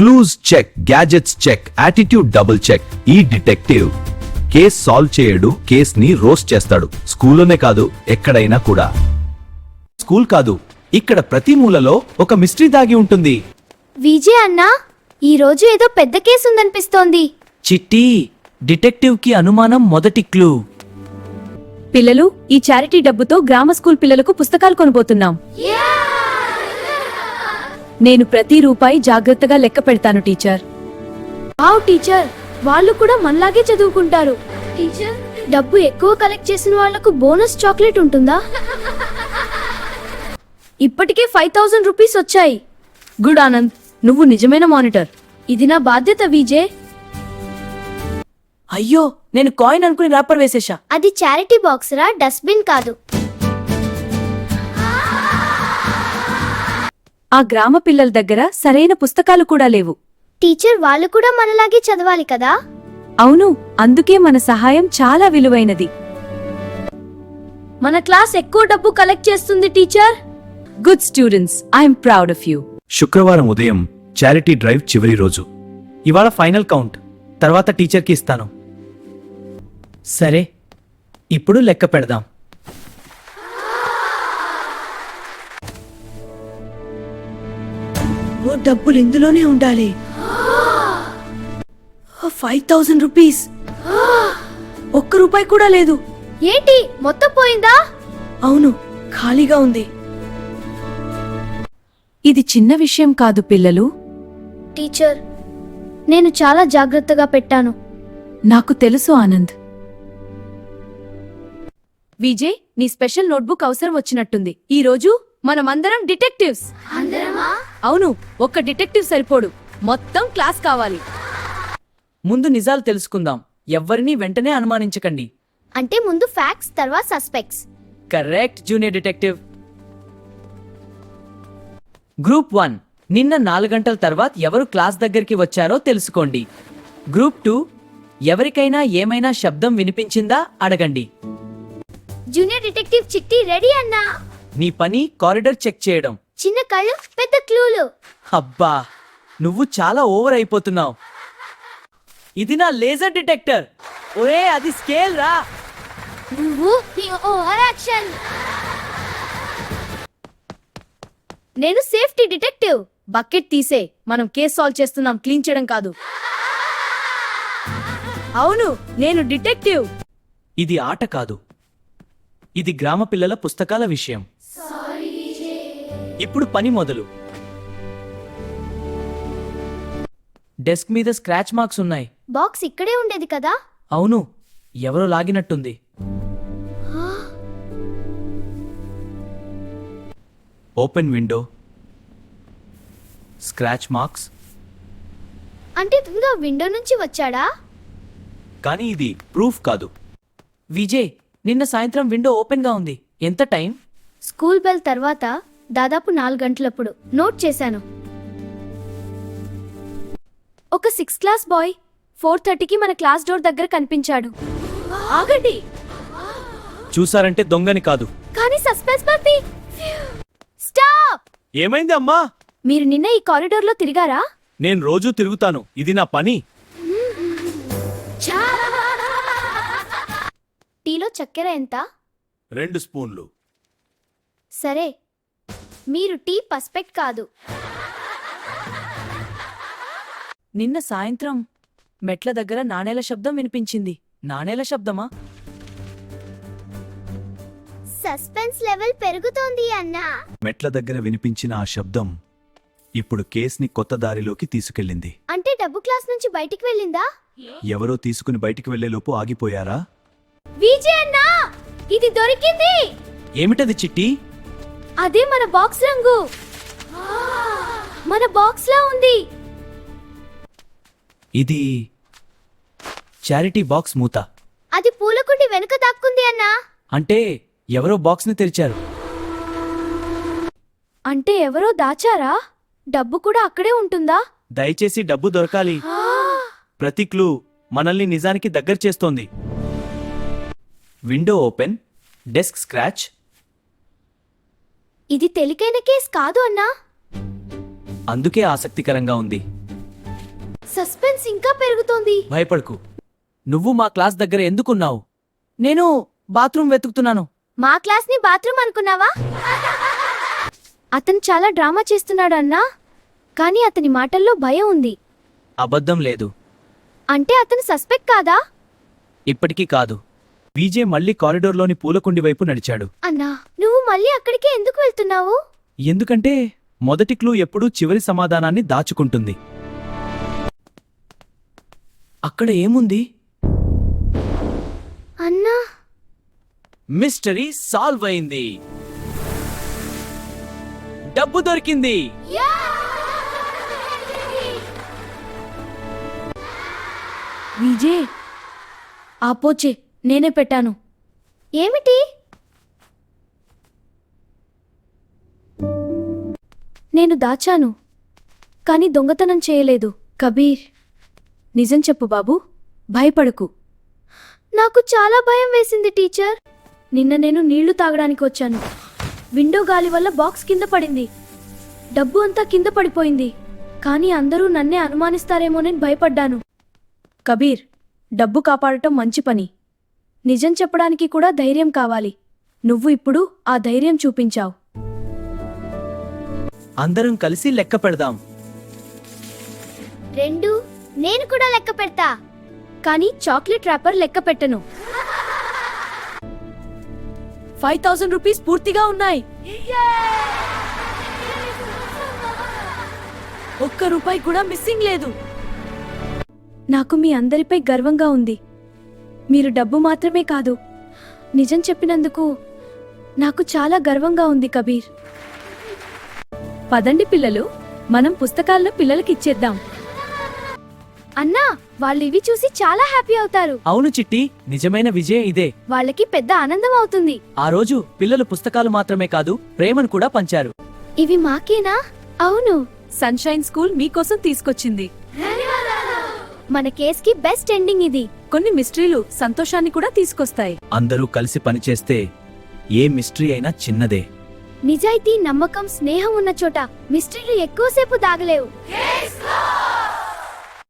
Clues check, gadgets check, attitude double check. ఈ detective case solve చేయడు, case ని roast చేస్తాడు. స్కూల్లోనే కాదు, ఎక్కడైనా కూడా. స్కూల్ కాదు, ఇక్కడ ప్రతి మూలలో ఒక మిస్టరీ దాగి ఉంటుంది. విజయ్ అన్నా, ఈ రోజు ఏదో పెద్ద కేసు ఉందనిపిస్తోంది. చిట్టి, డిటెక్టివ్ కి అనుమానం మొదటి క్లూ. పిల్లలు, ఈ చారిటీ డబ్బుతో గ్రామ స్కూల్ పిల్లలకు పుస్తకాలు కొనబోతున్నాం. నేను ప్రతి రూపాయి జాగ్రత్తగా లెక్క పెడతాను టీచర్. వావ్ టీచర్, వాళ్ళు కూడా మనలాగే చదువుకుంటారు. టీచర్, డబ్బు ఎక్కువ కలెక్ట్ చేసిన వాళ్లకు బోనస్ చాక్లెట్ ఉంటుందా? ఇప్పటికే 5000 రూపీస్ వచ్చాయి. గుడ్ ఆనంద్, నువ్వు నిజమైన మానిటర్. ఇది నా బాధ్యత విజయ్. అయ్యో, నేను కాయిన్ అనుకుని ర్యాపర్ వేసేశా. అది చారిటీ బాక్స్ రా, డస్ట్బిన్ కాదు. ఆ గ్రామ పిల్లల దగ్గర సరైన పుస్తకాలు కూడా లేవు. టీచర్, వాళ్ళు కూడా మనలాగే చదవాలి కదా? అవును, అందుకే మన సహాయం చాలా విలువైనది. మన క్లాస్ ఎక్కువ డబ్బు కలెక్ట్ చేస్తుంది teacher. Good students, I'm proud of you. శుక్రవారం ఉదయం చారిటీ డ్రైవ్ చివరి రోజు. ఇవాళ ఫైనల్ కౌంట్, తర్వాత టీచర్కి ఇస్తాను. సరే, ఇప్పుడు లెక్క పెడదాం. డబ్బులు ఇందులోనే ఉండాలి. 5000 రూపీస్. ఒక్క రూపాయి కూడా లేదు. ఏంటి, మొత్తం పోయిందా? అవును, ఖాళీగా ఉంది. ఇది చిన్న విషయం కాదు పిల్లలు. టీచర్, నేను చాలా జాగ్రత్తగా పెట్టాను. నాకు తెలుసు ఆనంద్. విజయ్, నీ స్పెషల్ నోట్బుక్ అవసరం వచ్చినట్టుంది. ఈ రోజు మనమందరం డిటెక్టివ్స్. అవును, ఒక్క డిటెక్టివ్ సరిపోడు, మొత్తం క్లాస్ కావాలి. ముందు నిజాలు తెలుసుకుందాం. ఎవ్వరినీ వెంటనే అనుమానించకండి. అంటే ముందు ఫ్యాక్ట్స్, తర్వాత suspects. Correct junior detective. Group 1, నిన్న 4 గంటల తర్వాత ఎవరు క్లాస్ దగ్గరికి వచ్చారో తెలుసుకోండి. గ్రూప్ 2, ఎవరికైనా ఏమైనా శబ్దం వినిపించిందా అడగండి. జూనియర్ డిటెక్టివ్ చిట్టి రెడీ అన్నా. నీ పని కారిడార్ చెక్ చేయడం. చిన్న కళ్ళు, పెద్ద క్లూలు. అబ్బా, నువ్వు చాలా ఓవర్ అయిపోతున్నావు. ఇది నా లేజర్ డిటెక్టర్. ఒరే, అది స్కేల్ రా. నువ్వు నీ ఓవర్ యాక్షన్. నేను సేఫ్టీ డిటెక్టివ్. బకెట్ తీసే, మనం కేస్ సాల్వ్ చేస్తున్నాం, క్లీన్ చేయడం కాదు. అవును, నేను డిటెక్టివ్. ఇది ఆట కాదు, ఇది గ్రామ పిల్లల పుస్తకాల విషయం. ఇప్పుడు పని మొదలు. డెస్క్ మీద స్క్రాచ్ మార్క్స్ ఉన్నాయి. బాక్స్ ఇక్కడే ఉండేది కదా? అవును, ఎవరో లాగినట్టుంది. Open window, scratch marks. అంటే దొంగ విండో నుంచి వచ్చాడా? కానీ ఇది ప్రూఫ్ కాదు. విజయ్, నిన్న సాయంత్రం విండో ఓపెన్ గా ఉంది. ఎంత టైం? స్కూల్ బెల్ తర్వాత దాదాపు 4 గంటలప్పుడు. నోట్ చేశాను. ఒక 6th క్లాస్ బాయ్ 4:30కి మన క్లాస్ డోర్ దగ్గర కనిపించాడు. ఆగండి. చూసారంటే దొంగని కాదు. కానీ సస్పెన్స్ పర్తి. స్టాప్. ఏమైంది అమ్మా? మీరు నిన్న ఈ కారిడార్లో తిరిగారా? నేను రోజూ తిరుగుతాను, ఇది నా పని. టీలో చక్కెర ఎంత? 2 స్పూన్లు. సరే, మీరు టీ పర్ఫెక్ట్ కాదు. నిన్న సాయంత్రం మెట్ల దగ్గర నాణేల శబ్దం వినిపించింది. నాణేల శబ్దమా? సస్పెన్స్ లెవెల్ పెరుగుతోంది అన్నా. మెట్ల దగ్గర వినిపించిన ఆ శబ్దం ఇప్పుడు కేస్ని కొత్త దారిలోకి తీసుకెళ్ళింది. అంటే డబ్బు క్లాస్ నుంచి బయటికి వెళ్ళిందా? ఎవరో తీసుకుని బయటికి వెళ్లేలోపు ఆగిపోయారా? విజయ్ అన్నా, ఇది దొరికింది. ఏమిటది చిట్టి? అదే మన బాక్స్ రంగు. మన బాక్స్ లా ఉంది. ఇది చారిటీ బాక్స్ మూత. అది పూలకుండి వెనుక దాక్కుంది అన్నా. అంటే ఎవరో బాక్స్ ని తెరిచారు. అంటే ఎవరో దాచారా? డబ్బు కూడా అక్కడే ఉంటుందా? దయచేసి డబ్బు దొరకాలి. ప్రతి క్లూ మనల్ని నిజానికి దగ్గర చేస్తోంది. Window open, desk scratch. ఇది తేలికైన కేస్ కాదు అన్నా. అందుకే ఆసక్తికరంగా ఉంది. సస్పెన్స్ ఇంకా పెరుగుతోంది. భయపడకు. నువ్వు మా క్లాస్ దగ్గర ఎందుకున్నావు? నేను బాత్రూమ్ వెతుకుతున్నాను. మా క్లాస్ ని బాత్రూమ్ అనుకున్నావా? అతను చాలా డ్రామా చేస్తున్నాడు అన్నా, కానీ అతని మాటల్లో భయం ఉంది. అబద్ధం లేదు. అంటే అతను సస్పెక్ట్ కాదా? ఇప్పటికీ కాదు. విజే మళ్ళీ కారిడోర్లోని పూలకుండి వైపు నడిచాడు. అన్నా, నువ్వు మళ్ళీ అక్కడికే ఎందుకు వెళ్తున్నావు? ఎందుకంటే మొదటి క్లూ ఎప్పుడూ చివరి సమాధానాన్ని దాచుకుంటుంది. అక్కడ ఏముంది? అన్నా, మిస్టరీ సాల్వ్ అయింది. డబ్బు దొరికింది. విజయ్ ఆపోచే, నేనే పెట్టాను. ఏమిటి? నేను దాచాను, కానీ దొంగతనం చేయలేదు. కబీర్, నిజం చెప్పు బాబు, భయపడకు. నాకు చాలా భయం వేసింది టీచర్. నిన్న నేను నీళ్లు తాగడానికి వచ్చాను. విండో గాలి వల్ల బాక్స్ కింద పడింది. డబ్బు అంతా కింద పడిపోయింది. కానీ అందరూ నన్నే అనుమానిస్తారేమోనని భయపడ్డాను. కబీర్, డబ్బు కాపాడటం మంచి పని. నిజం చెప్పడానికి కూడా ధైర్యం కావాలి. నువ్వు ఇప్పుడు ఆ ధైర్యం చూపించావు. అందరం కలిసి లెక్క పెడదాం. 2. నేను కూడా లెక్క పెడతా. కానీ చాక్లెట్ ర్యాపర్ లెక్క పెట్టను. 5000 రూపీస్ పూర్తిగా ఉన్నాయి. ₹1 కూడా మిస్సింగ్ లేదు. నాకు మీ అందరిపై గర్వంగా ఉంది. మీరు డబ్బు మాత్రమే కాదు, నిజం చెప్పినందుకు నాకు చాలా గర్వంగా ఉంది కబీర్. పదండి పిల్లలు, మనం పుస్తకాలను పిల్లలకి ఇచ్చేద్దాం. అన్నా, వాళ్ళు ఇవి చూసి చాలా హ్యాపీ అవుతారు. అవును చిట్టి, నిజమైన విజయం ఇదే. వాళ్ళకి పెద్ద ఆనందం అవుతుంది. ఆ రోజు పిల్లలు పుస్తకాలు మాత్రమే కాదు, ప్రేమను కూడా పంచారు. ఇవి మాకేనా? అవును. సన్షైన్ స్కూల్ మీకోసం తీసుకొచ్చింది. మన కేస్కి బెస్ట్ ఎండింగ్ ఇది. కొన్ని మిస్టరీలు సంతోషాన్ని కూడా తీసుకొస్తాయి. అందరూ కలిసి పనిచేస్తే ఏ మిస్టరీ అయినా చిన్నదే. నిజాయితీ, నమ్మకం, స్నేహం ఉన్న చోట మిస్టరీలు ఎక్కువసేపు దాగలేవు.